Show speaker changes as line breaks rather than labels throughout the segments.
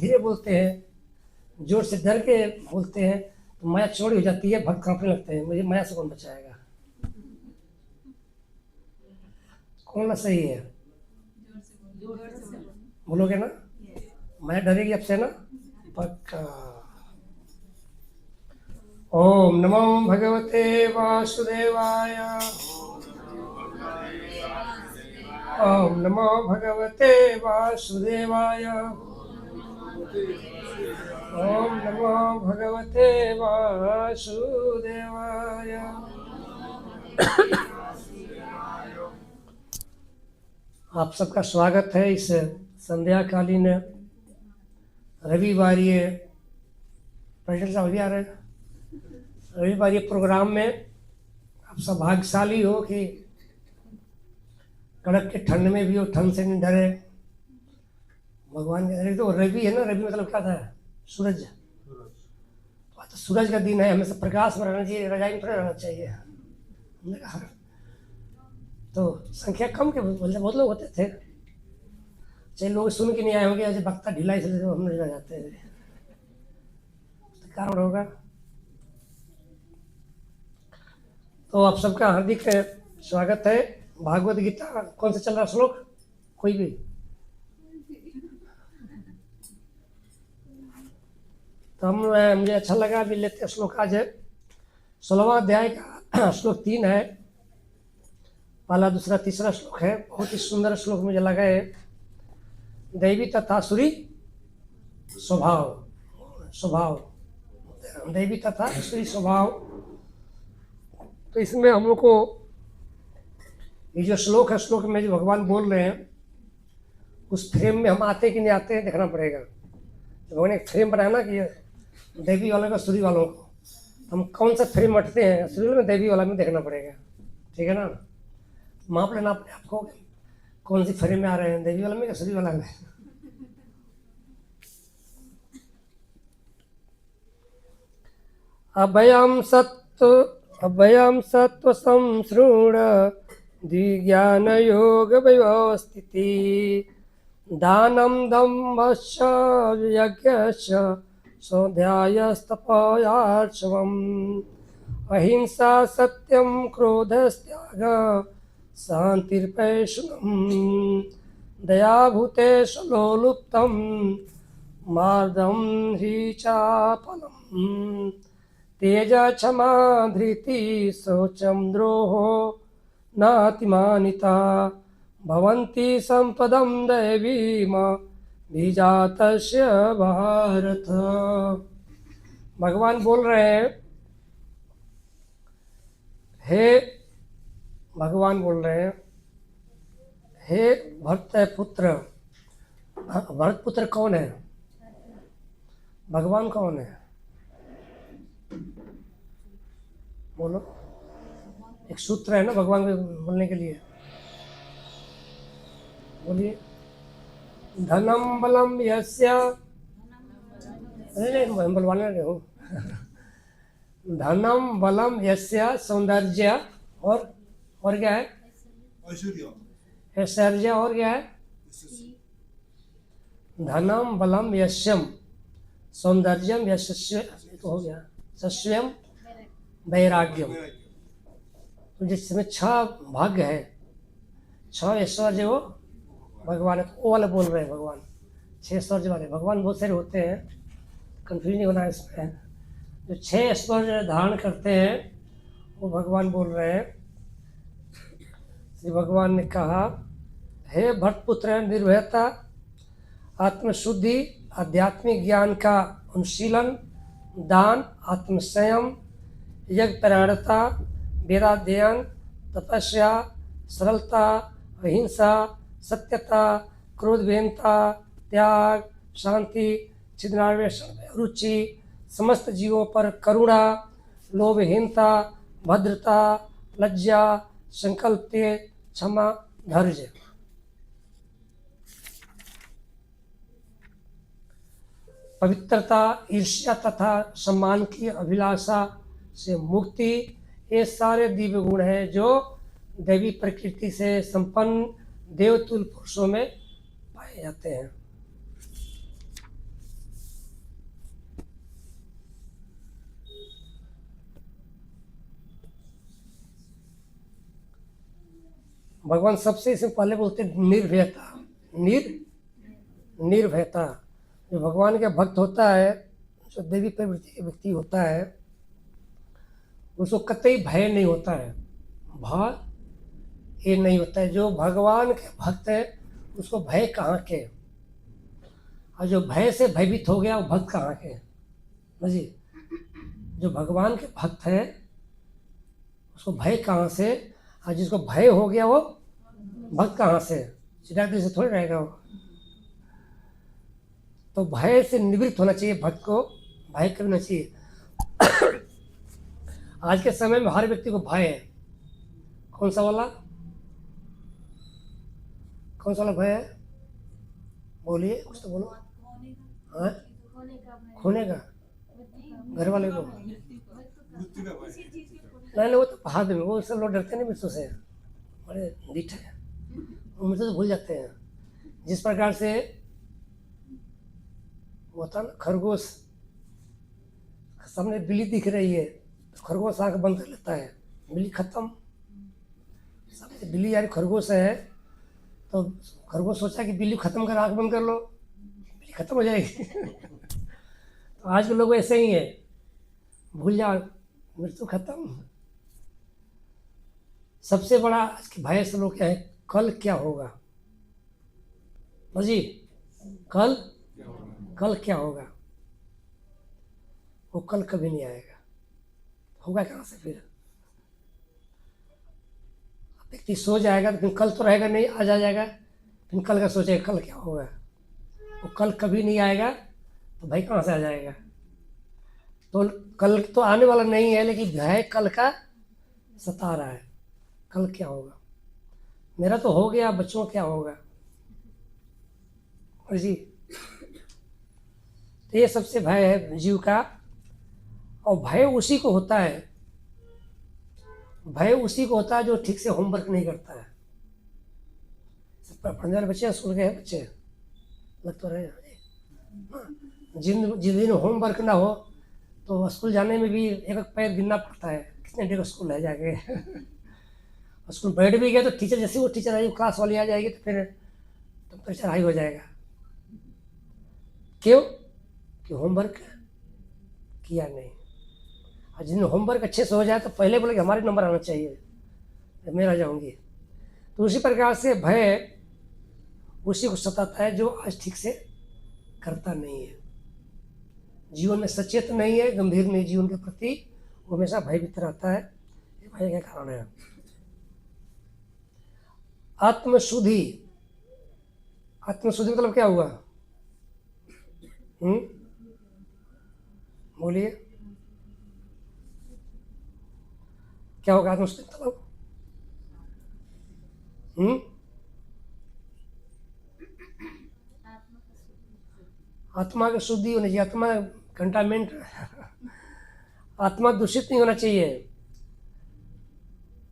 धीरे बोलते हैं, जोर से डर के बोलते हैं तो माया चौड़ी हो जाती है, भक्त कांपने लगते हैं। मुझे माया से कौन बचाएगा? कौन ना सही है? बोलोगे ना? माया डरेगी अब से ना? पक्का। ओम नमो भगवते वासुदेवाय। ओम नमो भगवते वासुदेवाय। ओम नमो भगवते वासुदेवाय। आप सबका स्वागत है इस संध्याकालीन रविवारीय प्रेसिडेंट साहब भी आ रहे हैं, रविवारीय प्रोग्राम में। आप सब भाग्यशाली हो कि कड़क के ठंड में भी हो, ठंड से नहीं डरे। भगवान के तो रवि है ना, रवि मतलब क्या था? सूरज। तो सूरज का दिन है, हमेशा प्रकाश में रहना चाहिए, रजाई में थोड़ा रहना चाहिए। हमने कहा तो संख्या कम के बहुत लोग होते थे, चाहे लोग सुन के नहीं आए होंगे, ऐसे वक्ता ढीला इसलिए हम नहीं जाते हैं, तो कारण होगा। तो आप सबका हार्दिक स्वागत है। भागवत गीता कौन सा चल रहा श्लोक? कोई भी? तो हम मुझे अच्छा लगा भी लेते श्लोक। आज 16वां अध्याय का श्लोक 3 है, पहला दूसरा तीसरा श्लोक है। बहुत ही सुंदर श्लोक मुझे लगा है। दैवी तथा आसुरी स्वभाव, दैवी तथा आसुरी स्वभाव। तो इसमें हम लोग को ये जो श्लोक है, श्लोक में जो भगवान बोल रहे हैं, उस फ्रेम में हम आते कि नहीं आते हैं देखना पड़ेगा। तो भगवान एक फ्रेम बनाया ना कि देवी वालों का आसुरी वालों को, हम कौन सा फ्रेम हटते हैं, आसुरी में देवी वाला में देखना पड़ेगा। ठीक है ना? माप लेना अपने आपको कौन सी फ्रेम में आ रहे हैं, देवी वाला में या आसुरी वाला में। अभयम सत्व संसृण द्विज्ञान योग व्यवस्थिति दानम दम्भश्च यज्ञश्च स्वाध्यायस्तपयार्चवम् अहिंसा सत्यम क्रोधस्त्याग शांतिर्पैशुनम् दयाभूतेषु लोलुप्तम् मार्दम ह्रीचापलम् तेज क्षमा धृति शौचम द्रोहो नातिमानिता भवन्ति संपदम दैवीम विजातस्य भारत। भगवान बोल रहे हैं, भगवान बोल रहे हैं, हे भरत पुत्र। भरत पुत्र कौन है? भगवान कौन है? बोलो। एक सूत्र है ना भगवान को बोलने के लिए, बोलिए। धनम बलम यस्य, नहीं मैं बोलवाने लगे हूँ। धनम बलम यस्य सौंदर्य और क्या है? ऐश्वर्य। और क्या है? धनम बलम यश्यम सौंदर्यम यशस्व, तो हो गया सस्यम वैराग्यम। तो जिसमें 6 भाग्य है, 6 ऐश्वर्य वो भगवान है, वो वाले बोल रहे हैं भगवान। 6 ऐश्वर्य वाले भगवान बहुत सारे होते हैं, कंफ्यूज नहीं होना है इसमें। जो 6 ऐश्वर्य धारण करते हैं वो भगवान बोल रहे हैं। श्री भगवान ने कहा, हे भट्टपुत्र, निर्भयता, आत्मशुद्धि, आध्यात्मिक ज्ञान का अनुशीलन, दान, आत्मसंयम, यज्ञपरायणता, वेदाध्ययन, तपस्या, सरलता, अहिंसा, सत्यता, क्रोधविहीनता, त्याग, शांति, छिद्रान्वेषण, रुचि, समस्त जीवों पर करुणा, लोभहीनता, भद्रता, लज्जा, संकल्प, क्षमा, धैर्य। पवित्रता, ईर्ष्या तथा सम्मान की अभिलाषा से मुक्ति, ये सारे दिव्य गुण हैं जो दैवी प्रकृति से संपन्न देवतुल्य पुरुषों में पाए जाते हैं। भगवान सबसे इससे पहले बोलते हैं निर्भयता। निर्भयता। जो भगवान का भक्त होता है, जो देवी प्रवृत्ति के व्यक्ति होता है, उसको कतई भय नहीं होता है। भय ये नहीं होता है। जो भगवान के भक्त है उसको भय कहाँ के, और जो भय से भयभीत हो गया वो भक्त कहाँ के। जी, जो भगवान के भक्त है उसको भय कहाँ से, और जिसको भय हो गया वो भक्त कहाँ से। चिड़ाती से थोड़ी रहेगा वो। तो भय से निवृत्त होना चाहिए भक्त को, भय करना चाहिए। आज के समय में हर व्यक्ति को भय है। कौन सा वाला भय है? बोलिए, कुछ तो बोलो। हाँ, खोने का, घर वाले को नहीं, वो तो भाग में, वो सब लोग डरते नहीं मृत्यु से, बड़े ढीठ है, वो मृत्यु से भूल जाते हैं। जिस प्रकार से वो था ना खरगोश, सामने बिल्ली दिख रही है तो खरगोश आंख बंद कर लेता है, बिल्ली खत्म। सामने बिल्ली यार खरगोश है तो खरगोश सोचा कि बिल्ली खत्म कर, आंख बंद कर लो, बिल्ली खत्म हो जाएगी। तो आज के लोग ऐसे ही है, भूल जाओ, मृत्यु खत्म। सबसे बड़ा आज के भय से लोग क्या है, कल क्या होगा। जी, कल क्या होगा। वो कल कभी नहीं आएगा, होगा कहाँ से फिर। व्यक्ति सो जाएगा तो फिर कल तो रहेगा नहीं, आज आ जाएगा, फिर कल का सोचेगा कल क्या होगा। वो कल कभी नहीं आएगा तो भाई कहाँ से आ जाएगा। तो कल तो आने वाला नहीं है, लेकिन भय कल का सता रहा है, कल क्या होगा। मेरा तो हो गया, बच्चों क्या होगा। जी, तो ये सबसे भय है जीव का। और भय उसी को होता है, भय उसी को होता है जो ठीक से होमवर्क नहीं करता है। पढ़ने वाले बच्चे स्कूल के हैं बच्चे, लग तो रहे हैं। जिन दिन होमवर्क ना हो तो स्कूल जाने में भी एक एक पैर गिनना पड़ता है, कितने देर स्कूल है जाके। स्कूल बैठ भी गया तो टीचर, जैसे वो टीचर आई, क्लास वाली आ जाएगी तो फिर टेम्परेचर हाई हो जाएगा। क्यों? कि होमवर्क किया नहीं। और जिन होमवर्क अच्छे से हो जाए तो पहले बोले कि हमारे नंबर आना चाहिए, मेरा जाऊंगी। तो उसी प्रकार से भय उसी को सताता है जो आज ठीक से करता नहीं है, जीवन में सचेत नहीं है, गंभीर नहीं जीवन के प्रति, वो हमेशा भयभीत रहता है। ये भय का कारण है। आत्मशुद्धि। आत्मशुद्धि मतलब क्या हुआ? बोलिए, क्या होगा आत्मशुद्धि मतलब? आत्मा की शुद्धि होनी चाहिए, आत्मा कंटामिनेंट, आत्मा दूषित नहीं होना चाहिए।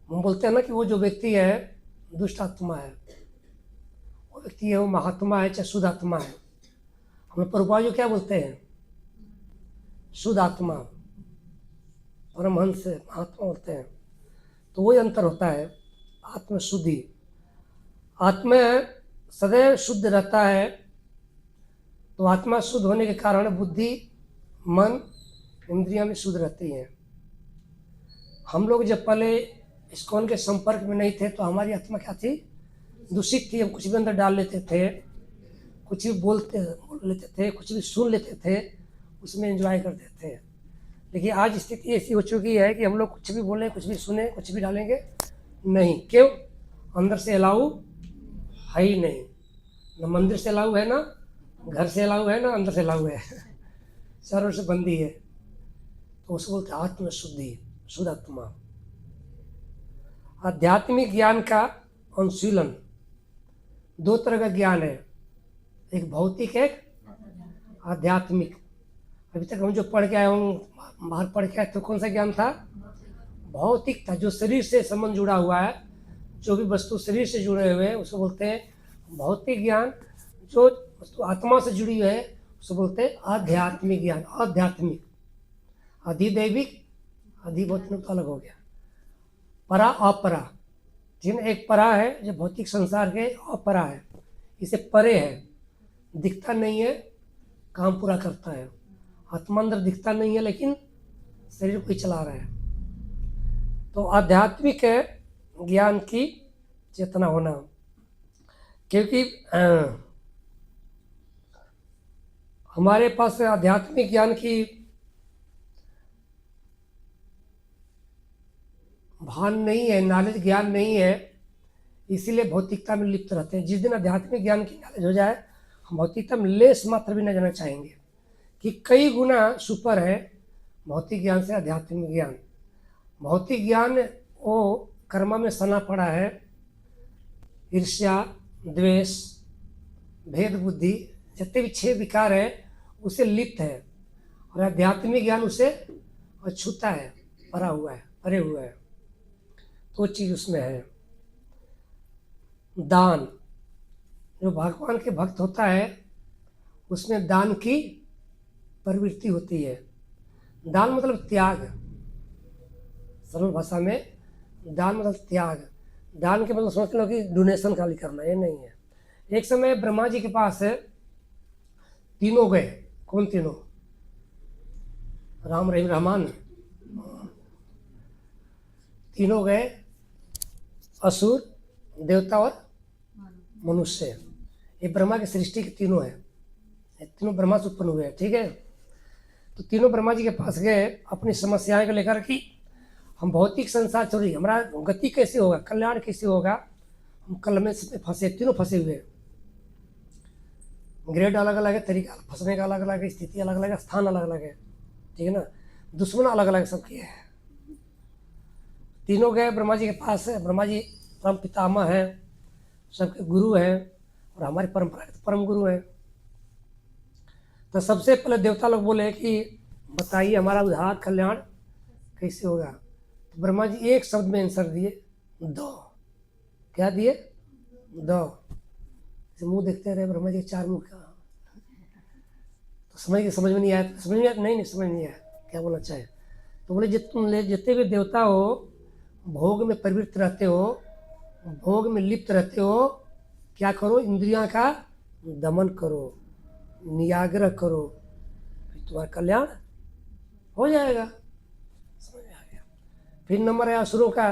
हम बोलते हैं ना कि वो जो व्यक्ति है दुष्ट आत्मा है, वो व्यक्ति है वो महात्मा है चाहे शुद्ध आत्मा है। हम प्रभुपाद जो क्या बोलते हैं, शुद्ध आत्मा, परमहंस महात्मा बोलते हैं। तो वही अंतर होता है, आत्मशुद्धि। आत्मा सदैव शुद्ध रहता है, तो आत्मा शुद्ध होने के कारण बुद्धि, मन, इंद्रियां भी शुद्ध रहती हैं। हम लोग जब पहले इस्कॉन के संपर्क में नहीं थे तो हमारी आत्मा क्या थी? दूषित थी। हम कुछ भी अंदर डाल लेते थे, कुछ भी बोल लेते थे, कुछ भी सुन लेते थे, उसमें एंजॉय करते थे। लेकिन आज स्थिति ऐसी हो चुकी है कि हम लोग कुछ भी बोलें, कुछ भी सुने, कुछ भी डालेंगे नहीं। क्यों? अंदर से अलाउ है ही नहीं, न मंदिर से अलाउ है, ना घर से अलाउ है, ना अंदर से अलाउ है, चारों से बंदी है। तो उसको बोलते आत्मशुद्धि, शुद्ध आत्मा। आध्यात्मिक ज्ञान का अनुशीलन, दो तरह का ज्ञान है, एक भौतिक, एक आध्यात्मिक। अभी तक हम जो पढ़ के आए हूँ, बाहर पढ़ के आए तो कौन सा ज्ञान था? भौतिक था, जो शरीर से संबंध जुड़ा हुआ है, जो भी वस्तु शरीर से जुड़े हुए हैं उसको बोलते हैं भौतिक ज्ञान। जो वस्तु आत्मा से जुड़ी है उसको बोलते हैं आध्यात्मिक ज्ञान। आध्यात्मिक, अधिदैविक, अधिभौतिक तो अलग हो गया। परा अपरा, जिन एक परा है जो भौतिक संसार के अपरा है, इसे परे है, दिखता नहीं है, काम पूरा करता है। आत्मा अंदर दिखता नहीं है लेकिन शरीर को ही चला रहा है। तो आध्यात्मिक ज्ञान की चेतना होना, क्योंकि हमारे पास आध्यात्मिक ज्ञान की भान नहीं है, नॉलेज ज्ञान नहीं है, इसीलिए भौतिकता में लिप्त रहते हैं। जिस दिन आध्यात्मिक ज्ञान की नॉलेज हो जाए, हम भौतिकता में लेस मात्र भी न जाना चाहेंगे कि कई गुना सुपर है भौतिक ज्ञान से आध्यात्मिक ज्ञान। भौतिक ज्ञान वो कर्म में सना पड़ा है, ईर्ष्या, द्वेष, भेद बुद्धि, जितने भी 6 विकार है उसे लिप्त है, और आध्यात्मिक ज्ञान उसे छूता है, परा हुआ है, परे हुआ है। तो चीज उसमें है। दान, जो भगवान के भक्त होता है उसमें दान की प्रवृत्ति होती है। दान मतलब त्याग, सरल भाषा में दान मतलब त्याग। दान के मतलब समझ लो कि डोनेशन खाली करना, ये नहीं है। एक समय ब्रह्मा जी के पास तीनों गए। कौन तीनों? राम रहीम रहमान। तीनों गए, असुर, देवता और मनुष्य। ये ब्रह्मा की सृष्टि के तीनों है, तीनों ब्रह्मा से उत्पन्न हुए हैं, ठीक है। तो तीनों ब्रह्मा जी के पास गए अपनी समस्याएं को लेकर कि हम भौतिक संसार छोड़िए, हमारा गति कैसे होगा, कल्याण कैसे होगा, हम कल में फंसे, तीनों फंसे हुए हैं। ग्रेड अलग अलग है, तरीका फंसने का अलग अलग है, स्थिति अलग अलग है, स्थान अलग अलग है, ठीक है ना, दुश्मन अलग अलग सबके है। तीनों गए ब्रह्मा जी के पास। ब्रह्मा जी परम पितामह हैं, सबके गुरु हैं, और हमारी परंपरा के परम गुरु हैं। तो सबसे पहले देवता लोग बोले कि बताइए हमारा उद्धार कल्याण कैसे होगा। तो ब्रह्मा जी एक शब्द में आंसर दिए, दो। क्या दिए? दो। मुंह देखते रहे ब्रह्मा जी, 4 मुंह का। तो समझ में नहीं आया, समझ में आया? नहीं समझ नहीं आया क्या बोलना चाहे। तो बोले जितने भी देवता हो, भोग में प्रवृत्त रहते हो, भोग में लिप्त रहते हो, क्या करो? इंद्रियां का दमन करो, नियाग्रह करो, फिर तुम्हारा कल्याण हो जाएगा। समझ में आ गया। फिर नंबर है असुरों का,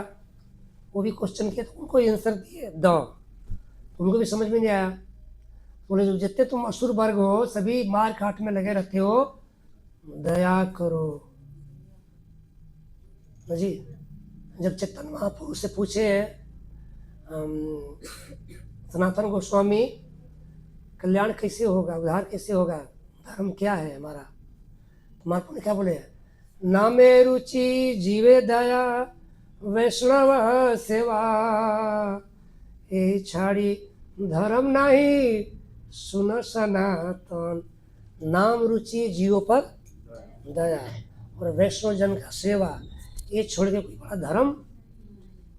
वो भी क्वेश्चन किया तो उनको आंसर दिए दो। उनको भी समझ में नहीं आया। बोले जो जितने तुम असुर वर्ग हो, सभी मार काट में लगे रहते हो, दया करो जी। जब चेतन महापुरुष से पूछे सनातन गोस्वामी कल्याण कैसे होगा, उद्धार कैसे होगा, धर्म क्या है हमारा, तो महापुरुष ने क्या बोले? नामे रुचि जीवे दया वैष्णव सेवा, ये छाड़ी धर्म नहीं सुन सनातन। नाम रुचि जीवों पर दया और वैष्णव जन का सेवा, ये छोड़ के कोई बड़ा धर्म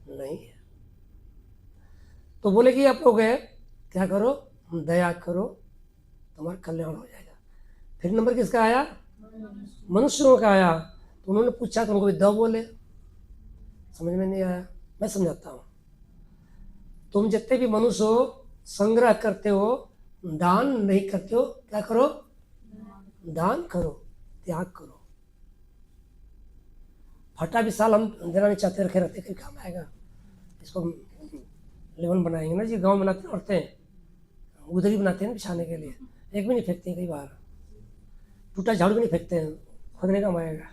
नहीं है। तो बोले कि आप लोग क्या करो? दया करो, तुम्हारा कल्याण हो जाएगा। फिर नंबर किसका आया? मनुष्यों का आया। तो उन्होंने पूछा तो उनको भी दो बोले। समझ में नहीं आया, मैं समझाता हूँ। तुम जितने भी मनुष्य हो, संग्रह करते हो, दान नहीं करते हो, क्या करो? दान करो, त्याग करो। फटा विशाल हम देना नहीं चाहते, रखे रहते, कहीं काम आएगा। इसको लेवन बनाएंगे ना जी, गांव बनाते हैं औरतें, उधरी बनाते हैं बिछाने के लिए, एक भी नहीं फेंकते हैं, कई बार टूटा झाड़ू भी नहीं फेंकते हैं, खोदने काम आएगा।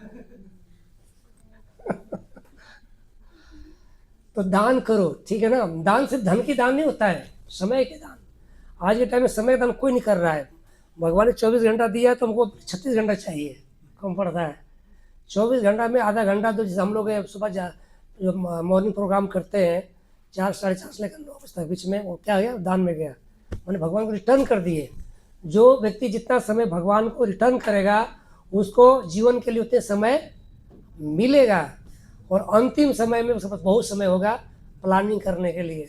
तो दान करो, ठीक है ना। दान सिर्फ धन की दान नहीं होता है, समय के दान। आज के टाइम में समय दान कोई नहीं कर रहा है। भगवान ने 24 घंटा दिया है तो हमको 36 घंटा चाहिए, कम पड़ता है। 24 घंटा में आधा घंटा तो जैसे हम लोग सुबह जो मॉर्निंग प्रोग्राम करते हैं 4 साढ़े 4 से लेकर 9 बजे तक, बीच में वो क्या गया? दान में गया। मैंने भगवान को रिटर्न कर दिए। जो व्यक्ति जितना समय भगवान को रिटर्न करेगा, उसको जीवन के लिए उतने समय मिलेगा, और अंतिम समय में उसके पास बहुत समय होगा प्लानिंग करने के लिए,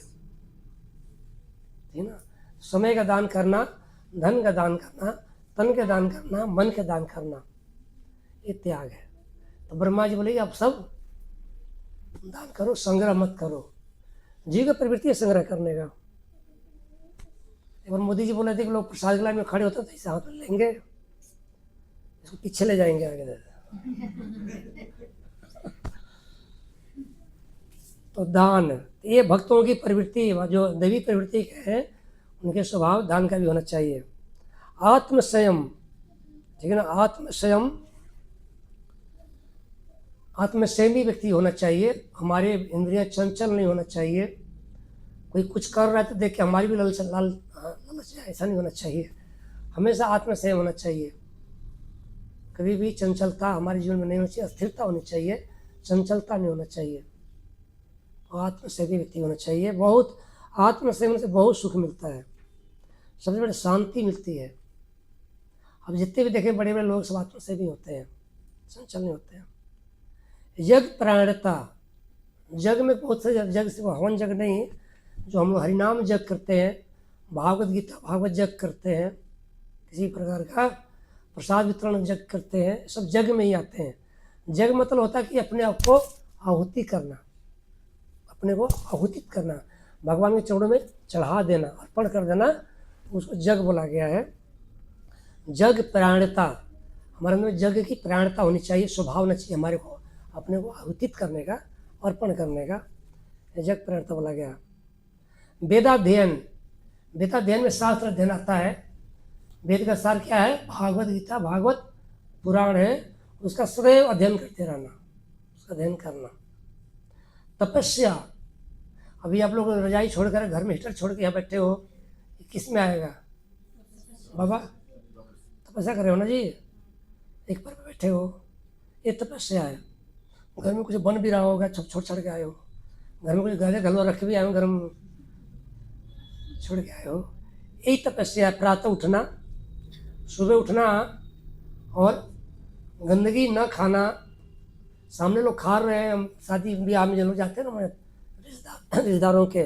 ठीक ना। समय का दान करना, धन का दान करना, तन का दान करना, मन का दान करना, ये त्याग है। तो ब्रह्मा जी बोले आप सब दान करो, संग्रह मत करो। जीव का प्रवृत्ति है संग्रह करने का। एक बार मोदी जी बोले थे कि लोग प्रसाद गिलास में खड़े होते तो इसे हाथ में लेंगे, इसको पीछे ले जाएंगे आगे से। तो दान, ये भक्तों की प्रवृत्ति, जो दैवी प्रवृत्ति के हैं उनके स्वभाव दान का भी होना चाहिए। आत्मसंयम, ठीक है ना, आत्मसंयम, आत्मसंयमी व्यक्ति होना चाहिए। हमारे इंद्रियां चंचल नहीं होना चाहिए। कोई कुछ कर रहा है तो देख के हमारी भी लालच है, ऐसा नहीं होना चाहिए। हमेशा आत्मसंयम होना चाहिए। कभी भी चंचलता हमारे जीवन में नहीं होनी चाहिए, स्थिरता होनी चाहिए, चंचलता नहीं होना चाहिए। आत्मसंयमी व्यक्ति होना चाहिए। बहुत आत्मसंयम से बहुत सुख मिलता है, सबसे बड़ी शांति मिलती है। अब जितने भी देखें बड़े बड़े लोग सब आत्मसंयमी होते हैं, चंचल नहीं होते हैं। यज्ञ प्राणता, जग में बहुत से जग से हवन जग नहीं, जो हम लोग हरिनाम जग करते हैं, भागवत गीता भागवत जग करते हैं, किसी प्रकार का प्रसाद वितरण जग करते हैं, सब जग में ही आते हैं। जग मतलब होता है कि अपने आप को आहुति करना, अपने को आहुतित करना, भगवान के चरणों में चढ़ा देना, अर्पण कर देना, उसको जग बोला गया है। जग प्राणता, हमारे अंदर जग की प्राणता होनी चाहिए, स्वभाव होना चाहिए हमारे को अपने को आहुतित करने का, अर्पण करने का, जग प्राणता बोला गया। वेदाध्ययन, वेदाध्ययन में शास्त्र अध्ययन आता है। वेद का सार क्या है? भागवत गीता भागवत पुराण है, उसका सदैव अध्ययन करते रहना, उसका अध्ययन करना। तपस्या, अभी आप लोग रजाई छोड़कर घर में हीटर छोड़ के यहाँ बैठे हो, किस में आएगा बाबा? तपस्या कर रहे हो ना जी, एक पर बैठे हो, ये तपस्या है। घर में कुछ बन भी रहा होगा, छोड़ छाड़ के आए हो, घर में कुछ गाले गलवा रख भी आए हो, घर में छोड़ के आए हो, यही तपस्या है। प्रातः उठना, सुबह उठना और गंदगी न खाना। सामने लोग खा रहे हैं, हम शादी ब्याह में जो लोग जाते हैं ना, रिश्तेदारों के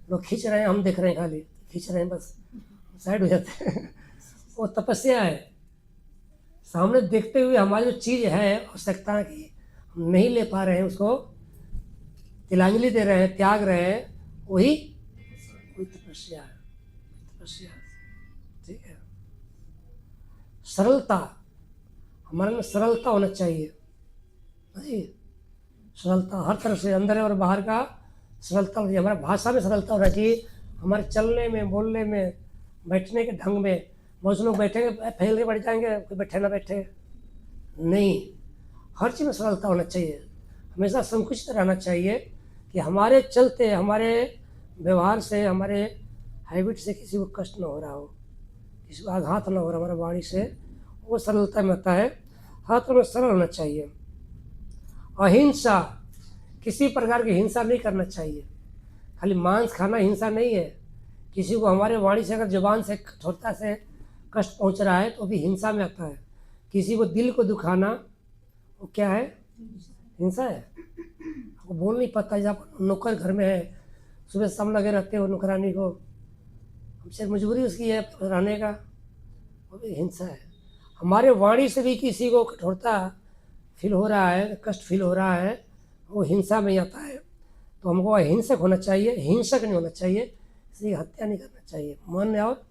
लोग खींच रहे हैं, हम देख रहे हैं, खाली खींच रहे हैं, बस साइड हो जाते हैं। वो तपस्या है। सामने देखते हुए हमारी जो चीज़ है आवश्यकता की, हम नहीं ले पा रहे हैं, उसको तिलांजलि दे रहे हैं, त्याग रहे हैं, वही तपस्या है, तपस्या। ठीक है। सरलता, हमारे में सरलता होना चाहिए जी, सरलता हर तरफ से, अंदर और बाहर का सरलता होनी चाहिए। हमारा भाषा में सरलता होना चाहिए, हमारे चलने में, बोलने में, बैठने के ढंग में। बहुत से लोग बैठेंगे फैल के बैठ जाएंगे, कोई बैठे ना बैठे, नहीं, हर चीज़ में सरलता होना चाहिए। हमेशा संकुचित रहना चाहिए कि हमारे चलते, हमारे व्यवहार से, हमारे हैबिट से किसी को कष्ट न हो रहा हो, किसी को आघात न हो रहा हमारा वाणी से, वो सरलता में आता है। हर तरह में सरल होना चाहिए। अहिंसा, किसी प्रकार की हिंसा नहीं करना चाहिए। खाली मांस खाना हिंसा नहीं है। किसी को हमारे वाणी से अगर जुबान से कठोरता से कष्ट पहुंच रहा है तो भी हिंसा में आता है। किसी को दिल को दुखाना, वो क्या है? हिंसा है। आपको बोल नहीं पाता, जब आप नौकर घर में है, सुबह शाम लगे रहते हो नौकरानी को, हमसे मजबूरी उसकी है रहने का, वो भी हिंसा है। हमारे वाणी से भी किसी को कठोरता फील हो रहा है, कष्ट फील हो रहा है, वो हिंसा में ही आता है। तो हमको अहिंसक होना चाहिए, हिंसक नहीं होना चाहिए, किसी की हत्या नहीं करना चाहिए। मन और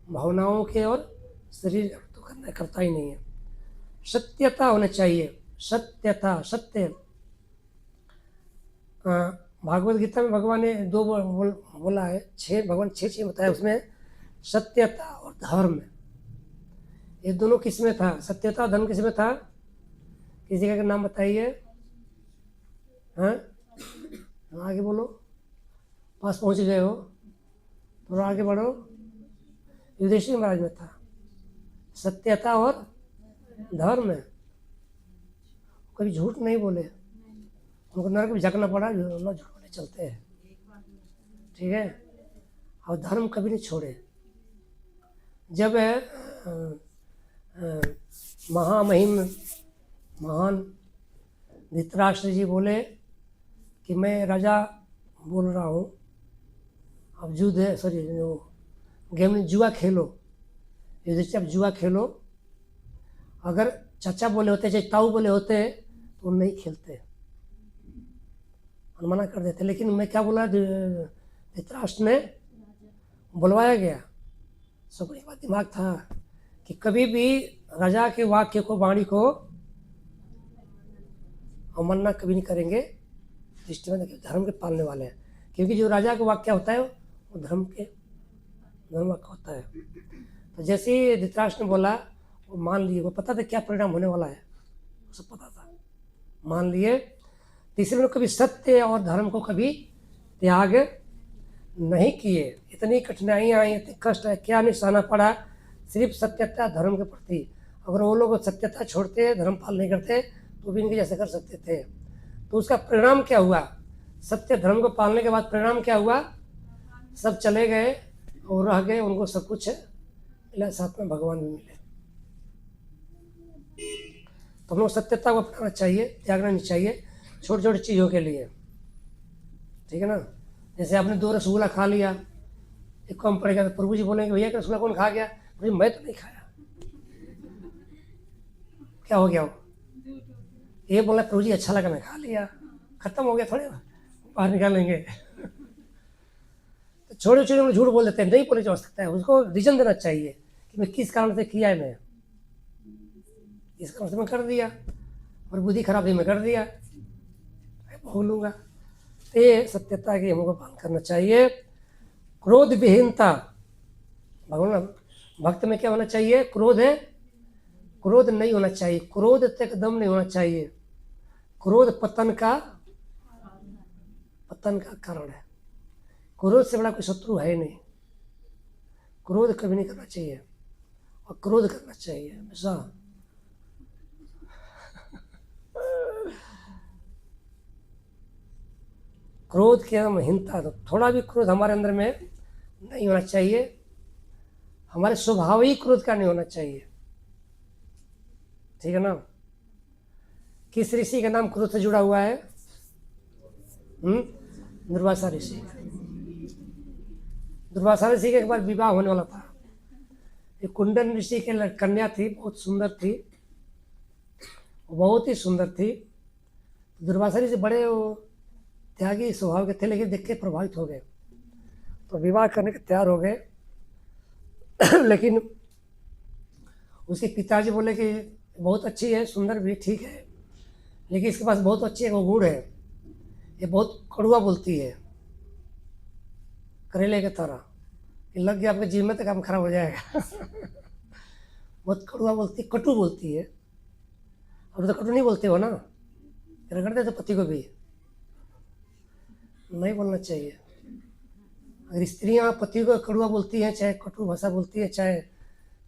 भावनाओं के और शरीर तो करता ही नहीं है। सत्यता होना चाहिए, सत्यता, सत्य। भागवत गीता में भगवान ने दो बोला है, भगवान छः बताया, उसमें सत्यता और धर्म, ये दोनों किस में था? सत्यता और धर्म किस में था? किसी का नाम बताइए। हाँ, आगे बोलो, पास पहुंच गए हो, थोड़ा आगे बढ़ो। युधिष्ठिर महाराज में था सत्यता और धर्म। कभी झूठ नहीं बोले, उनको नरक में झकना पड़ा, झूठ बोले चलते हैं, ठीक है। और धर्म कभी नहीं छोड़े। जब महामहिम महान धृतराष्ट्र जी बोले कि मैं राजा बोल रहा हूँ, अब युद्ध है, सॉरी गेम में जुआ खेलो, युधिष्ठिर अब जुआ खेलो। अगर चाचा बोले होते, चाहे ताऊ बोले होते तो नहीं खेलते, मना कर देते। लेकिन मैं क्या बोला, धृतराष्ट्र ने बुलवाया गया, सबको एक बात दिमाग था कि कभी भी राजा के वाक्य को, वाणी को अवमानना कभी नहीं करेंगे। दृष्टि में धर्म के पालने वाले हैं, क्योंकि जो राजा का वाक्य होता है वो धर्म वाक्य होता है। तो जैसे ही धृतराष्ट्र ने बोला, वो मान लिए। वो पता था क्या परिणाम होने वाला है, उसे पता था, मान लिए। तीसरे लोग कभी सत्य और धर्म को कभी त्याग नहीं किए। इतनी कठिनाइयाँ आई, इतने कष्ट है, क्या नहीं सहना पड़ा सिर्फ सत्यता धर्म के प्रति। अगर वो लोग सत्यता छोड़ते, धर्म पालन नहीं करते, तो भी इनके जैसे कर सकते थे। तो उसका परिणाम क्या हुआ? सत्य धर्म को पालने के बाद परिणाम क्या हुआ? सब चले गए और रह गए, उनको सब कुछ मिला, साथ में भगवान भी मिले। तो हम लोग सत्यता को अपनाना चाहिए, त्यागना नहीं चाहिए छोटी छोटी चीज़ों के लिए, ठीक है ना। जैसे आपने 2 रसगुल्ला खा लिया, एक कम पड़ेगा, तो प्रभु जी बोलेंगे भैया कि रसगुल्ला कौन खा गया? भाई मैं तो नहीं खाया, क्या हो गया वो? ये बोला प्रभु जी अच्छा लगा मैं खा लिया, खत्म हो गया, थोड़े बाहर निकालेंगे। तो छोटे छोटे झूठ बोल देते हैं, नहीं बोले जा सकता है, उसको रीजन देना चाहिए कि मैं किस कारण से किया है, मैं इस कारण से मैं कर दिया, और बुद्धि खराब है मैं कर दिया, भोग लूँगा। तो ये सत्यता की हमको पालन करना चाहिए। क्रोध विहीनता, भगवान भक्त में क्या होना चाहिए? क्रोध नहीं होना चाहिए, क्रोध तक दम नहीं होना चाहिए। क्रोध पतन का कारण है। क्रोध से बड़ा कोई शत्रु है नहीं। क्रोध कभी नहीं करना चाहिए, और क्रोध करना चाहिए हमेशा। क्रोध की हम हिंसा, तो थोड़ा भी क्रोध हमारे अंदर में नहीं होना चाहिए। हमारे स्वभाव ही क्रोध का नहीं होना चाहिए, ठीक है ना। किस ऋषि का नाम क्रोध से जुड़ा हुआ है? दुर्वासा ऋषि। दुर्वासा ऋषि का एक बार विवाह होने वाला था। एक कुंडन ऋषि के कन्या थी, बहुत सुंदर थी, बहुत ही सुंदर थी। दुर्वासा ऋषि बड़े त्यागी स्वभाव के थे, लेकिन देख के प्रभावित हो गए, तो विवाह करने के तैयार हो गए। लेकिन उसके पिताजी बोले कि बहुत अच्छी है, सुंदर भी, ठीक है, लेकिन इसके पास बहुत अच्छी एक गुण है, ये बहुत कड़वा बोलती है, करेले की तरह। ये लग गया आपके जीवन में तो काम खराब हो जाएगा। बहुत कड़वा बोलती, कटु बोलती है। और तो कटु नहीं बोलते हो ना, रगड़ दे तो पति को भी नहीं बोलना चाहिए। अगर स्त्रियाँ पति को कड़वा बोलती हैं, चाहे कटु भाषा बोलती है, चाहे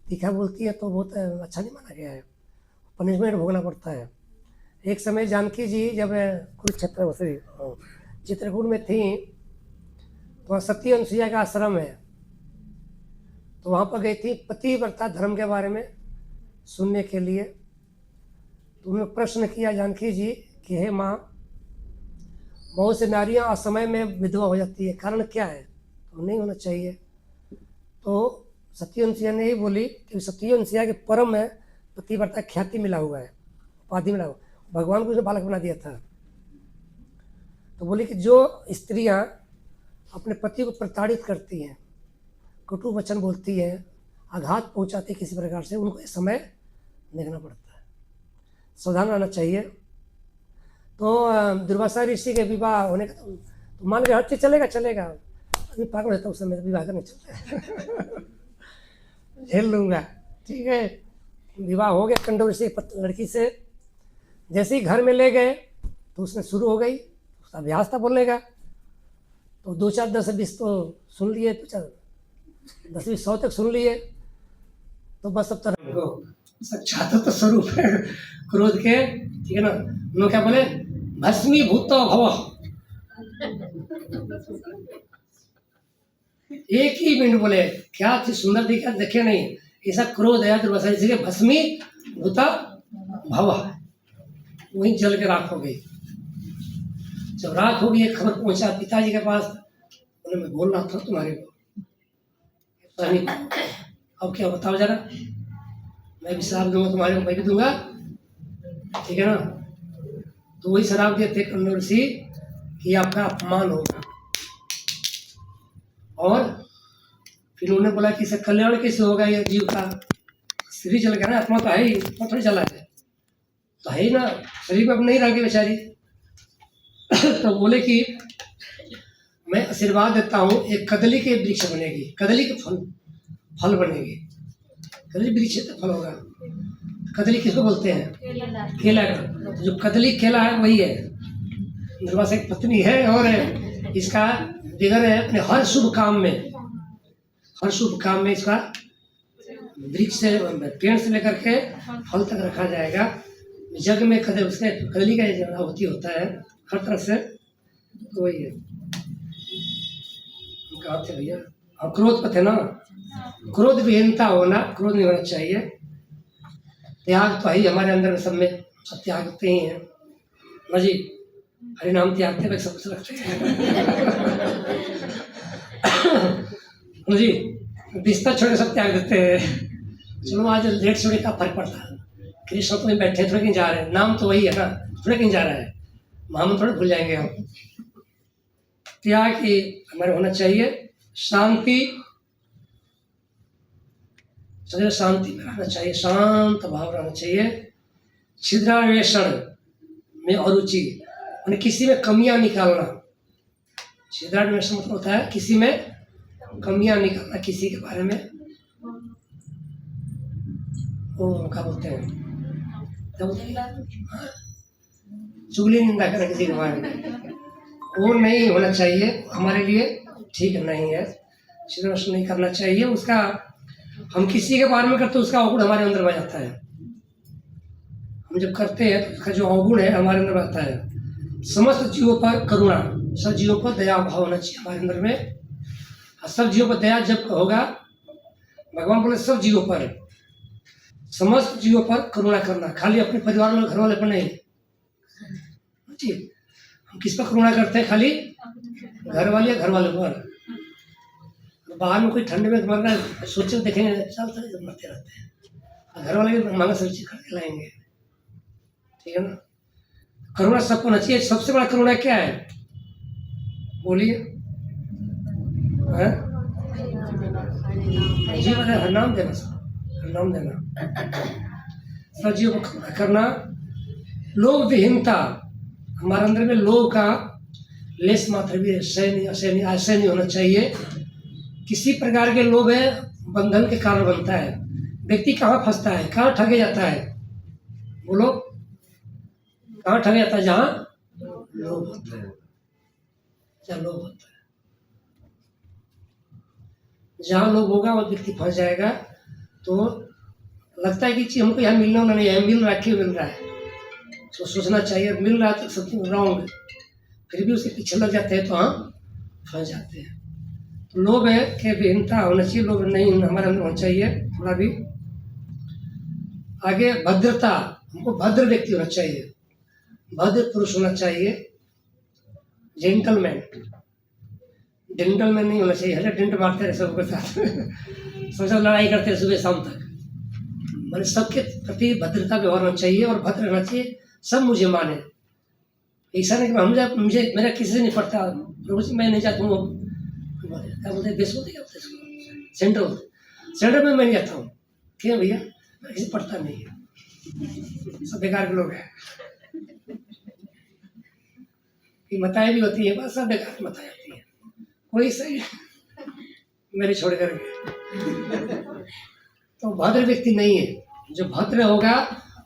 तीखा बोलती है, तो बहुत अच्छा नहीं माना गया है, पनिशमेंट भोगना पड़ता है। एक समय जानकी जी जब कुरुक्षेत्र चित्रकूट में थी, तो वहाँ सती अनुसुईया का आश्रम है, तो वहाँ पर गई थी पतिव्रता धर्म के बारे में सुनने के लिए। तो उन्होंने प्रश्न किया जानकी जी कि हे माँ, बहुत से नारियाँ असमय में विधवा हो जाती है, कारण क्या है? तो नहीं होना चाहिए। तो सती अनुसुईया ने ही बोली कि सती अनुसुईया के परम में पतिव्रता ख्याति मिला हुआ है, उपाधि मिला हुआ, भगवान को उसने बालक बना दिया था। तो बोली कि जो स्त्रियां अपने पति को प्रताड़ित करती हैं, कटु वचन बोलती हैं, आघात पहुंचाती किसी प्रकार से, उनको इस समय देखना पड़ता है, सावधान रहना चाहिए। तो दुर्वासा ऋषि के विवाह होने का तो मान के हर चीज चलेगा, अभी पागल रहता उस समय विवाह करने चलता है। झेल लूँगा, ठीक है। विवाह हो गया कंडो ऋषि लड़की से। जैसे ही घर में ले गए तो उसने शुरू हो गई, उसका अभ्यास था बोलने का। तो 2 4 10 20 तो सुन लिए, 2 4 10 20 100 तक सुन लिए। तो बस अब तो तो स्वरूप है क्रोध के, ठीक है ना। उन्होंने क्या बोले? भस्मीभूत भव। एक ही मिनट बोले, क्या थी सुंदर दिखा, देखे नहीं, ऐसा क्रोध है दुर्वासा ऋषि के, भस्मीभूत भव, वहीं जल के राख हो गई। जब रात हो गई, खबर पहुंचा पिताजी के पास, बोले मैं बोल रहा था तुम्हारे को, अब क्या बताओ जरा, मैं भी शराब दूंगा तुम्हारे को, मैं भी दूंगा, ठीक है ना। तो वही शराब दिए थे कंडो ऋषि, कि आपका अपमान होगा। और फिर उन्होंने बोला कि इसका कल्याण कैसे होगा, ये जीव का शरीर चल गया ना, आत्मा तो है ही, आत्मा थोड़ी चला है, तो है ही ना, शरीर में अब नहीं रहेगी बेचारी। तो बोले कि मैं आशीर्वाद देता हूँ, एक कदली के वृक्ष बनेगी, कदली के फल बनेगी। कदली वृक्ष तो फल होगा। कदली किसको बोलते हैं? केला का। जो कदली केला है वही है। मेरे पास एक पत्नी है और इसका बिगड़ है अपने हर शुभ काम में इसका वृक्ष से, पेड़ से लेकर के फल तक रखा जाएगा। जग में उसके कदली का होता है हर तरह से। तो वही है। कहा थे भैया, और क्रोध पर थे ना, क्रोध विहीनता होना, क्रोध नहीं होना चाहिए। त्याग तो ही हमारे अंदर में, सब में सब त्यागते ही हैं ना जी। हरि नाम त्यागते हुए सब कुछ रखते हैं ना जी। बिस्तर छोड़ सब त्याग देते हैं। चलो आज लेट सोने का फर्क पड़ता है, कृष्ण तो बैठे थोड़े कहीं जा रहे हैं, नाम तो वही है ना, थोड़े कहीं जा रहा है, हम थोड़े भूल जाएंगे हम। त्याग ही हमारे होना चाहिए। शांति, सदैव शांति में रहना चाहिए, शांत भाव रहना चाहिए। छिद्रान्वेषण में अरुचि, यानी किसी में कमियां निकालना। छिद्रान्वेषण मतलब होता है किसी में कमियां निकालना, किसी के बारे में वो क्या बोलते हैं, चुगली निंदा करना किसी के बारे में, वो नहीं होना चाहिए, हमारे लिए ठीक नहीं है। छिद्रान्वेषण नहीं करना चाहिए। उसका हम किसी के बारे में करते उसका अवगुण हमारे अंदर बह जाता है। हम जब करते हैं तो उसका जो अवगुण है हमारे अंदर रहता है। समस्त जीवों पर करुणा, सब जीवों पर दया भाव होना चाहिए हमारे अंदर में। सब जीवों पर दया जब होगा, भगवान बोले सब जीवों पर, समस्त जीवों पर करुणा करना, खाली अपने परिवार में घर वाले पर नहीं जी। हम किस पर करुणा करते हैं? खाली घर वाले पर। बाहर में कोई ठंड में मर रहा है, सोचे देखेंगे चलते जब मरते रहते हैं, घर वाले मांगा सब चीज करके लाएंगे, ठीक है ना। करुणा सबको होना चाहिए। सबसे बड़ा करुणा क्या है? बोलिए। जीवन है, हरिनाम देना, हरिनाम देना, सब जीव को करुणा करना। लोभ विहीनता, हमारे अंदर में लोभ का लेस मात्र भी आशय नहीं होना चाहिए। किसी प्रकार के लोभ है बंधन के कारण बनता है। व्यक्ति कहाँ फंसता है, कहाँ ठगे जाता है? बोलो, कहाँ ठगे जाता है? जहाँ लोभ होता है, जहाँ लोभ होता है, जहाँ लोभ होगा वो व्यक्ति फंस जाएगा। तो लगता है कि चीज हमको यहाँ मिलना वाला नहीं है, मिल रहा है, क्यों मिल रहा है, तो सोचना चाहिए मिल रहा है तो समथिंग रॉन्ग, फिर भी उसके पीछे लग जाते हैं तो हम फंस जाते हैं। तो लोभ है कि विहीनता होना चाहिए, लोभ नहीं हमारे अंदर होना चाहिए थोड़ा भी। आगे भद्रता, हमको भद्र व्यक्ति होना चाहिए, भद्र पुरुष होना चाहिए। जेंटलमैन, जेंटलमैन नहीं होना चाहिए, हर डेंट मारते रहे सबके साथ सबसे लड़ाई करते रहे सुबह शाम तक। मैंने सबके प्रति भद्रता व्यवहार होना चाहिए और भद्र रहना चाहिए, सब मुझे माने। ऐसा नहीं कि हम मुझे मेरा किसी से नहीं पड़ता, प्रभु जी मैं नहीं जाता हूँ, क्या बोलते हैं, बेस बोलते क्या बोलते हैं, सेंटर में मैं नहीं जाता हूँ, क्यों भैया, मैं किसी पढ़ता नहीं है, सब बेकार के लोग हैं। मताएं भी होती है, बस सब बेकार की मताएं होती है, कोई सही मेरे छोड़ करके। तो भद्र व्यक्ति नहीं है। जो भद्र होगा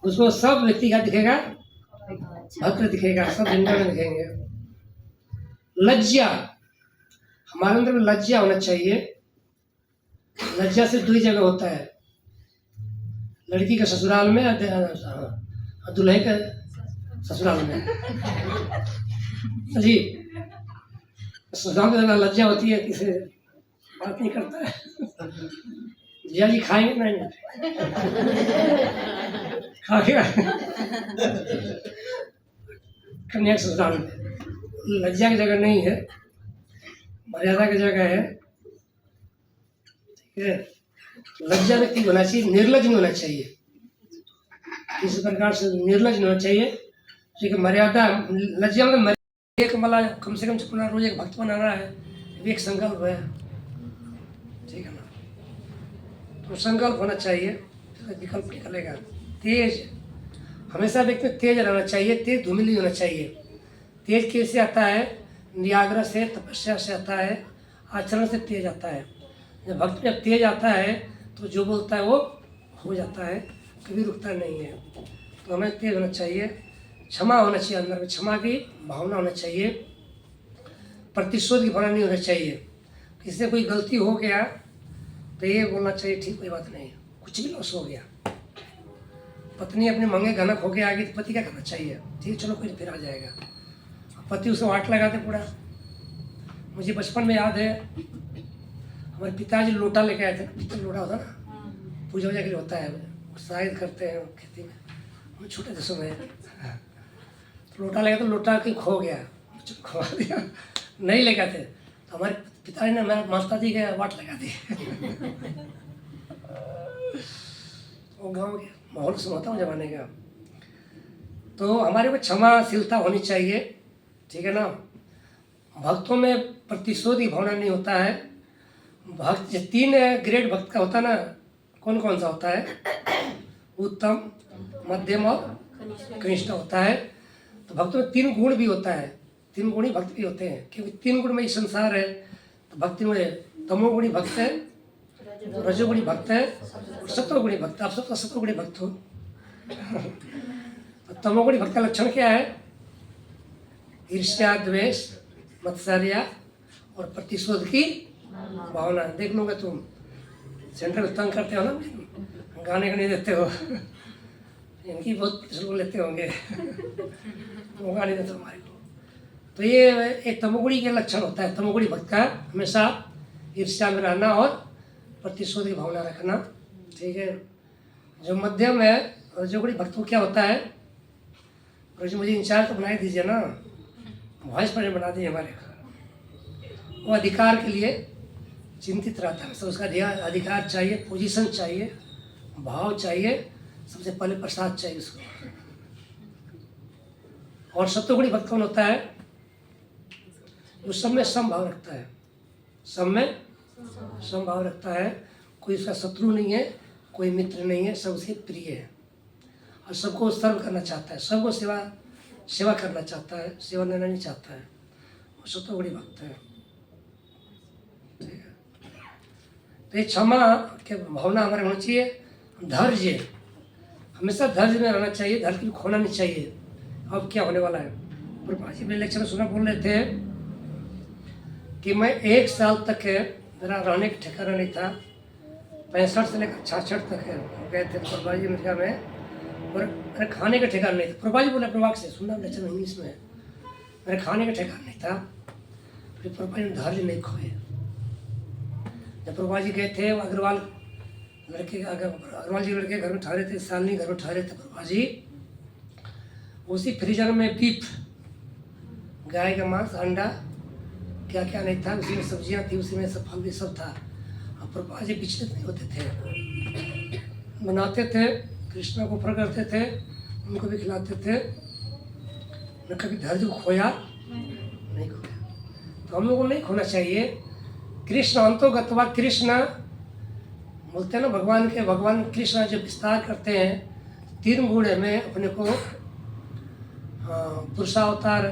उसको सब व्यक्ति का दिखेगा, भद्र दिखेगा, सब जिंदा में दिखेंगे। लज्जा, हमारे अंदर में लज्जा होना चाहिए। लज्जा सिर्फ दो ही जगह होता है, लड़की के ससुराल में और दूल्हे के ससुराल में जी। ससुराल में लज्जा होती है, किसी बात नहीं करता है, जिया जी खाएंगे नहीं खा के कन्या के ससुराल में। लज्जा की जगह नहीं है, मर्यादा की जगह है, ठीक है। लज्जा व्यक्ति होना चाहिए, निर्लज नहीं होना चाहिए, किसी प्रकार से निर्लज नहीं होना चाहिए, ठीक है। मर्यादा, लज्जा मतलब एक मतलब कम से कम अपना रोज एक भक्त बनाना है, ये भी एक संकल्प है, ठीक है ना। तो संकल्प होना चाहिए, विकल्प निकलेगा। तेज, हमेशा व्यक्ति में तेज रहना चाहिए, तेज धूमिल होना चाहिए। तेज कैसे आता है? निराग्रह से, तपस्या से आता है, आचरण से तेज आता है। जब भक्त में तेज आता है तो जो बोलता है वो हो जाता है, कभी रुकता नहीं है। तो हमें तेज होना चाहिए, क्षमा होना चाहिए, अंदर में क्षमा की भावना होना चाहिए, प्रतिशोध की भावना नहीं होना चाहिए। किसी से कोई गलती हो गया तो ये बोलना चाहिए ठीक, कोई बात नहीं, कुछ भी लॉस हो गया। पत्नी अपने मंगे घनक हो के आ गई तो पति क्या करना चाहिए? ठीक, चलो कोई फिर आ जाएगा। पति उसे वाट लगाते पूरा। मुझे बचपन में याद है, हमारे पिताजी लोटा लेके आए थे ना, पितल लोटा होता ना, पूजा वूजा के लिए होता है, शायद करते हैं खेती में, हम छोटे थे समय। तो लोटा लेके, तो लोटा कहीं खो गया, खवा दिया, नहीं लेके आते तो हमारे पिताजी ने मेरा मास्टर जी के वाट लगा दी। वो गाँव के माहौल सुनाता हूँ जमाने का। तो हमारे में क्षमाशीलता होनी चाहिए, ठीक है ना। भक्तों में प्रतिशोध की भावना नहीं होता है। भक्त 3 ग्रेड भक्त का होता है ना, कौन कौन सा होता है? उत्तम, मध्यम और कनिष्ठ होता है। तो भक्तों में 3 गुण भी होता है, 3 गुणी भक्त भी होते हैं, क्योंकि 3 गुण में ही संसार है। तो भक्ति में तमोगुणी भक्त है, रजोगुणी भक्त है और सत्वगुणी भक्त। आप सब तो सत्वगुणी भक्त हो। तो तमोगुणी भक्त का लक्षण क्या है? ईर्ष्या, द्वेष, मत्सर्या और प्रतिशोध की भावना। देख लोगे तुम, सेंटर में तंग करते हो ना, गाने का नहीं देते हो, इनकी बहुत प्रतिशोध लेते होंगे, मौका नहीं देते हमारे को। तो ये एक तमोगुणी के लक्षण होता है। तमोगुणी भक्त का हमेशा ईर्ष्या में रहना और प्रतिशोध की भावना रखना, ठीक है। जो मध्यम है, रजोगुणी भक्त को क्या होता है? रजो मुझे इंचार्ज तो बना दीजिए ना, वाइस प्रेसिडेंट बना दिए हमारे घर। वो अधिकार के लिए चिंतित रहता है, सब उसका अधिकार चाहिए, पोजीशन चाहिए, भाव चाहिए, सबसे पहले प्रसाद चाहिए उसको। और सत्वगुणी भक्त कौन होता है? जो सब में समभाव रखता है, सब में समभाव रखता है, कोई उसका शत्रु नहीं है, कोई मित्र नहीं है, सब उसके प्रिय है और सबको सर्व करना चाहता है, सबको सेवा करना चाहता है, सेवा लेना नहीं चाहता है। वो सत्वगुणी भक्त है, ठीक है। तो ये क्षमा के भावना हमारे होनी चाहिए। धैर्य, हमेशा धैर्य में रहना चाहिए, धैर्य को खोना नहीं चाहिए। अब क्या होने वाला है? प्रभा जी मेरे लेक्चर में सुना बोल रहे थे कि मैं 1 साल तक मेरा रहने का ठिकाना नहीं था, 65 से लेकर 66 तक गए थे प्रभा जी अमेरिका में, और मेरे खाने का ठिकाना नहीं था। प्रभा जी बोले अपने वाक से, सुनना लेक्चर इंग्लिश में, मेरे खाने का ठिकाना नहीं था। फिर प्रभा जी ने धैर्य नहीं खोए। जब प्रभा जी गए थे अग्रवाल जी लड़के घर में ठहरे थे, सालनी घर में ठहरे थे प्रभा जी, उसी फ्रीजर में बीफ, गाय का मांस, अंडा, क्या क्या नहीं था, उसी में सब्जियां थी, उसी में सब फल भी सब था। अब प्रभा जी विचलित नहीं होते थे, बनाते थे, कृष्णा को ऑफर करते थे, उनको भी खिलाते थे, न कभी धैर्य को खोया नहीं खोया। तो हम लोगों को नहीं खोना चाहिए। कृष्ण अंतोगतवा, कृष्ण बोलते हैं ना, भगवान कृष्ण जो विस्तार करते हैं 3 गुण में अपने को, पुरुषावतार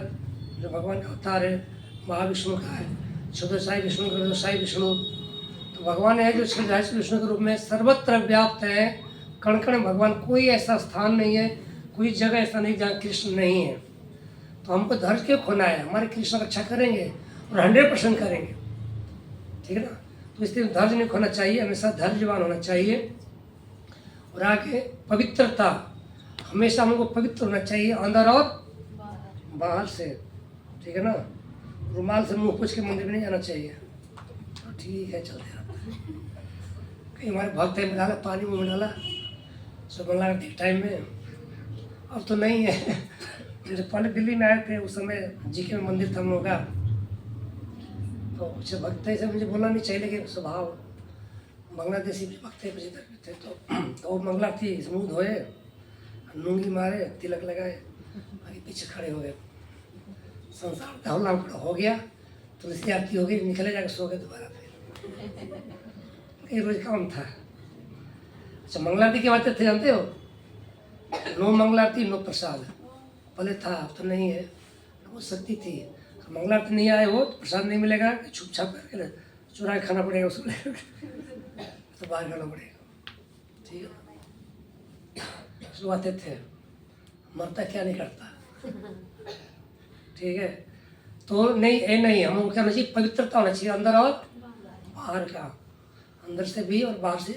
जो भगवान का अवतार है, महाविष्णु का है, चतुर्साई विष्णु का, साई विष्णु। तो भगवान है जो क्षुद्राई विष्णु के रूप में सर्वत्र व्याप्त है, कण कण भगवान। कोई ऐसा स्थान नहीं है, कोई जगह ऐसा नहीं जहाँ कृष्ण नहीं है। तो हमको धैर्य क्यों खोना है? हमारे कृष्ण रक्षा करेंगे और 100% करेंगे, ठीक है ना। तो इसलिए धैर्य नहीं खोना चाहिए, हमेशा धैर्यवान होना चाहिए। और आगे पवित्रता, हमेशा हमको पवित्र होना चाहिए, अंदर और बाहर से, ठीक है ना। रुमाल से मुंह पोंछ के मंदिर में नहीं जाना चाहिए। तो ठीक है, चलते रहते हैं। कहीं हमारे भक्त है, डाला पानी मुँह में डाला, सुबह ठीक टाइम में। अब तो नहीं है। जैसे पहले दिल्ली में आए थे उस समय जीके में मंदिर था हम लोग का, तो कुछ भक्त ऐसे मुझे बोलना नहीं चाहिए, लेकिन स्वभाव बांग्लादेशी भी भक्त थे। तो वो मंगला थी, स्मूथ होए, लुंगी मारे, तिलक लगाए, आगे पीछे खड़े हो गए, संसार का हल्ला हो गया, तुलसी आरती हो गई, निकले जाकर सो गए दोबारा फिर। एक रोज काम था। अच्छा, मंगला आरती के बात थे जानते हो? नो मंगला आरती नो प्रसाद, पहले था, अब तो नहीं है। वो सत्य थी, मंगला आरती नहीं आए हो तो प्रसाद नहीं मिलेगा, छुप छाप करके ना चुरा के खाना पड़ेगा उसको, तो बाहर खाना पड़ेगा। ठीक है, शुरुआते थे, मरता क्या नहीं करता। ठीक है, तो नहीं ये नहीं, हम क्या होना चाहिए, पवित्रता होना चाहिए अंदर और बाहर का, अंदर से भी और बाहर से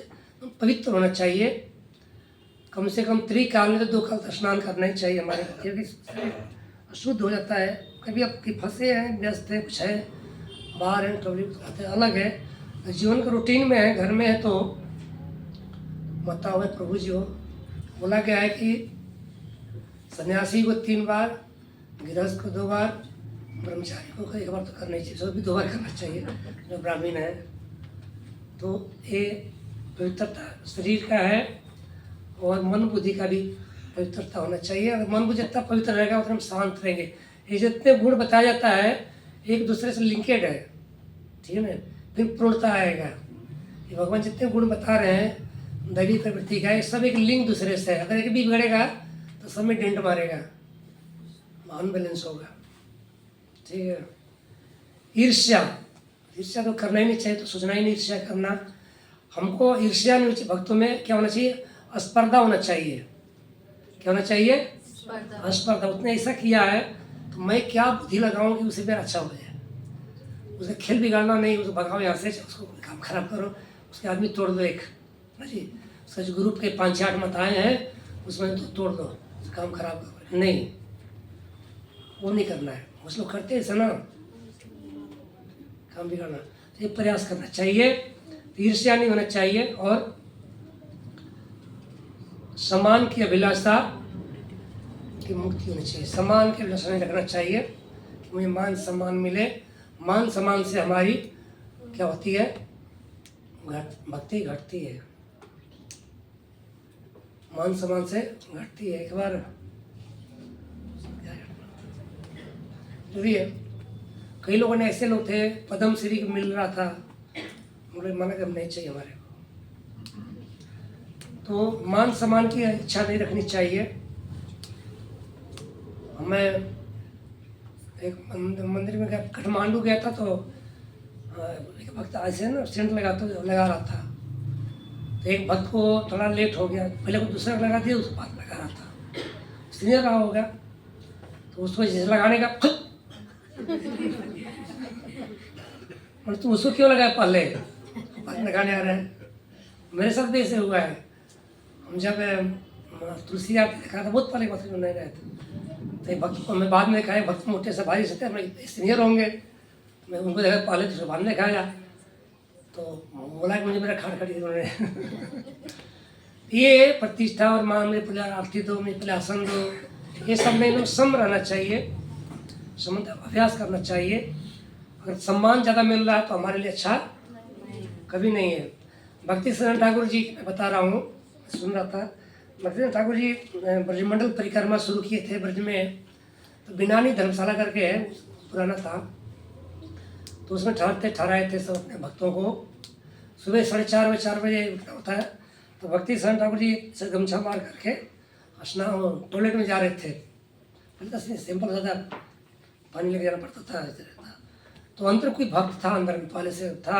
पवित्र होना चाहिए। कम से कम त्रिकाल में तो 2 काल स्नान करना ही चाहिए हमारे, क्योंकि अशुद्ध हो जाता है। कभी आप फंसे हैं, व्यस्त है, कुछ है, बाहर हैं, कभी आते अलग है, जीवन का रूटीन में है, घर में है, तो माता हुए प्रभु जी हो। बोला गया है कि सन्यासी को 3 बार, गृहस्थ को 2 बार, ब्रह्मचारी को 1 बार तो करना ही चाहिए, सब भी 2 बार करना चाहिए जो ब्राह्मण है। तो ये पवित्रता शरीर का है और मन बुद्धि का भी पवित्रता होना चाहिए। अगर मन बुद्धि जितना पवित्र रहेगा उतना हम शांत रहेंगे। ये जितने गुण बताया जाता है एक दूसरे से लिंकेड है, ठीक है ना, फिर पूर्णता आएगा। ये भगवान जितने गुण बता रहे हैं दैवी प्रवृत्ति का, ये सब एक लिंक दूसरे से है। अगर एक भी बिगड़ेगा तो सब में डेंट मारेगा, अनबैलेंस होगा। ठीक है, ईर्ष्या, ईर्ष्या तो करना ही नहीं चाहिए, तो सोचना ही नहीं ईर्ष्या करना। हमको ईर्ष्या नहीं चाहिए, भक्तों में क्या होना चाहिए, स्पर्धा होना चाहिए। क्या होना चाहिए, स्पर्धा। उसने ऐसा किया है तो मैं क्या बुद्धि लगाऊं कि उसे मेरा अच्छा हो जाए। उसे खेल बिगाड़ना नहीं, उसको भगाओ यहाँ से, उसको काम खराब करो, उसके आदमी तोड़ दो एक ना जी। उसका जो ग्रुप के 5-8 मताएँ हैं उसमें तो तोड़ दो, काम खराब करो, नहीं, वो नहीं करना है। कुछ लोग करते हैं ना काम बिगाड़ना, तो ये प्रयास करना चाहिए, ईर्ष्या नहीं होना चाहिए। और सम्मान की अभिलाषा की मुक्ति होनी चाहिए। सम्मान की अभिलाषा नहीं रखना चाहिए कि मुझे मान सम्मान मिले। मान सम्मान से हमारी क्या होती है, भक्ति घटती है, मान सम्मान से घटती है। एक बार जरूरी है, कई लोगों ने ऐसे लोग थे, पद्म श्री को मिल रहा था, उन्होंने मना कर नहीं चाहिए हमारे को। तो मान सम्मान की इच्छा नहीं रखनी चाहिए। मैं एक मंदिर में गया, काठमांडू गया था, तो एक भक्त ऐसे ना सेंट लगा रहा था, तो एक भक्त को थोड़ा लेट हो गया, पहले को दूसरा लगा दिया, उसके बाद लगा रहा था, सीनियर रहा होगा, तो उसको जैसे लगाने का मतलब तुम उसको क्यों लगाए पहले, बाद लगाने आ रहे हैं। मेरे साथ भी ऐसे हुआ है। हम जब तुलसी आरती देखा था, बहुत पहले बात नहीं रहे थे, तो भक्त को मैं बाद में देखा, भक्त मोटे से भाई से मैं सीनियर होंगे, मैं उनको देखा पहले, तो बाद में दिखाया, तो बोला कि मुझे मेरा खाड़ खड़ी उन्होंने ये प्रतिष्ठा और माँ मेरे पहले आरती दो, मेरे पहले आसन दो, ये सब में लोग सम रहना चाहिए, समझ अभ्यास करना चाहिए। अगर सम्मान ज़्यादा मिल रहा है तो हमारे लिए अच्छा कभी नहीं है। भक्ति सरण ठाकुर जी मैं बता रहा हूँ, सुन रहा था, भक्ति ठाकुर जी ब्रजमंडल परिक्रमा शुरू किए थे ब्रज में, तो बिनानी धर्मशाला करके है, पुराना था, तो उसमें ठहराए थे सब अपने भक्तों को। सुबह 4:30 बजे उठना होता है, तो भक्ति सरण ठाकुर जी से गमछा मार करके स्नान टॉयलेट में जा रहे थे। पहले तो सिंपल ज़्यादा पानी लेके जाना पड़ता था, ऐसे रहता। तो अंदर कोई भक्त था, अंदर पहले से था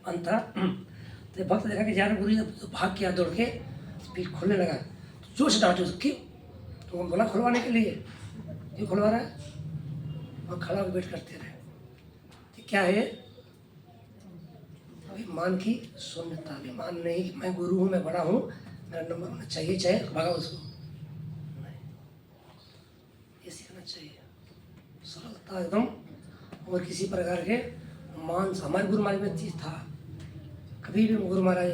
अंत था, तो भक्त देखा कि जा रहे, गुरु जी तो भाग किया दौड़ के, स्पीड खोलने लगा, तो जोर से डांटे उसको, क्यों? तो वो बोला खुलवाने के लिए। क्यों खुलवा रहा है? वहाँ खड़ा होकर वेट करते रहे। तो क्या है, अभिमान की शून्यता। अभिमान नहीं कि मैं गुरु हूँ, मैं बड़ा हूँ, मेरा नंबर होना चाहिए, चाहे भगा उसको, नहीं, ये सीखना चाहिए, सरलता एकदम। और किसी प्रकार के मान, हमारे गुरु महाराज में चीज था, कभी भी गुरु महाराज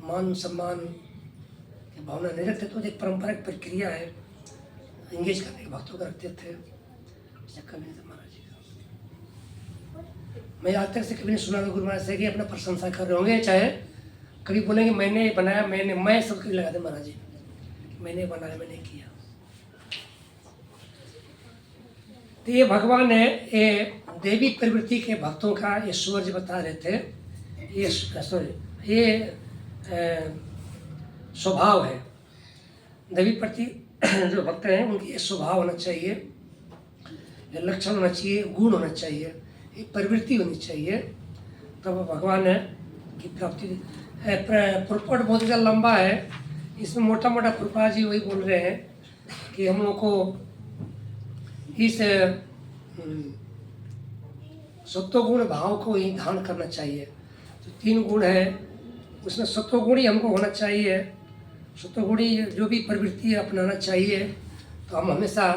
मान सम्मान की भावना नहीं रखते, तो एक परंपरागत प्रक्रिया है, इंगेज करने के भक्तों को रखते थे, कभी नहीं था महाराज जी का। मैं आज तक से कभी नहीं सुना गुरु महाराज से कि अपना प्रशंसा कर रहे होंगे, चाहे कभी बोलेंगे मैंने बनाया, मैं सब कभी लगा दे महाराज जी, मैंने बनाया, मैंने किया। तो ये भगवान है, ये देवी प्रवृत्ति के भक्तों का ये सूरज बता रहे थे। ये सॉरी, ये स्वभाव है देवी प्रति जो भक्त हैं उनकी ये स्वभाव होना चाहिए, ये लक्षण होना चाहिए, गुण होना चाहिए, ये प्रवृत्ति होनी चाहिए, तब भगवान की प्राप्ति। पुरपट बहुत ज़्यादा लंबा है, इसमें मोटा मोटा कृपा जी वही बोल रहे हैं कि हम लोग को इस सत्वगुण भाव को ही धारण करना चाहिए। तो 3 गुण है, उसमें सत्वगुण ही हमको होना चाहिए, सत्वगुणी जो भी प्रवृत्ति अपनाना चाहिए, तो हम हमेशा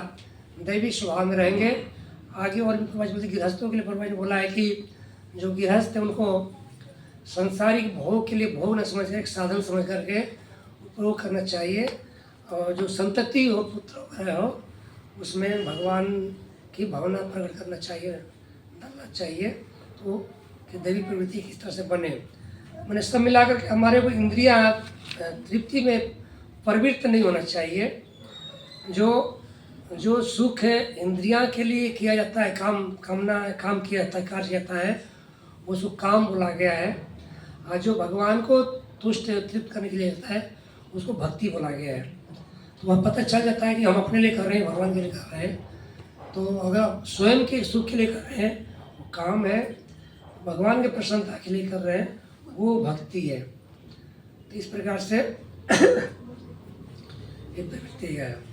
दैवी स्वभाव में रहेंगे। आगे और भी प्रभाज बोलते गृहस्थों के लिए प्रभाज ने बोला है कि जो गृहस्थ है उनको सांसारिक भोग के लिए भोग न समझ कर, एक साधन समझ करके उपयोग करना चाहिए, और जो संतति हो, पुत्र वगैरह हो, उसमें भगवान की भावना प्रकट करना चाहिए, डालना चाहिए, तो कि दैवी प्रवृत्ति किस तरह से बने। मैंने सब मिलाकर के हमारे को इंद्रियां तृप्ति में प्रवृत्त नहीं होना चाहिए। जो सुख है इंद्रियां के लिए किया जाता है, काम किया जाता है, कार्य जाता है, उसको काम बोला गया है। और जो भगवान को तुष्ट तृप्त करने के लिए जाता है उसको भक्ति बोला गया है। तो वह पता चल जाता है कि हम अपने लिए कर रहे हैं, भगवान के लिए कर रहे हैं। तो अगर स्वयं के सुख के लिए कर रहे हैं वो काम है, भगवान के प्रसन्नता के लिए कर रहे हैं वो भक्ति है। तो इस प्रकार से ये प्रवृत्ति है।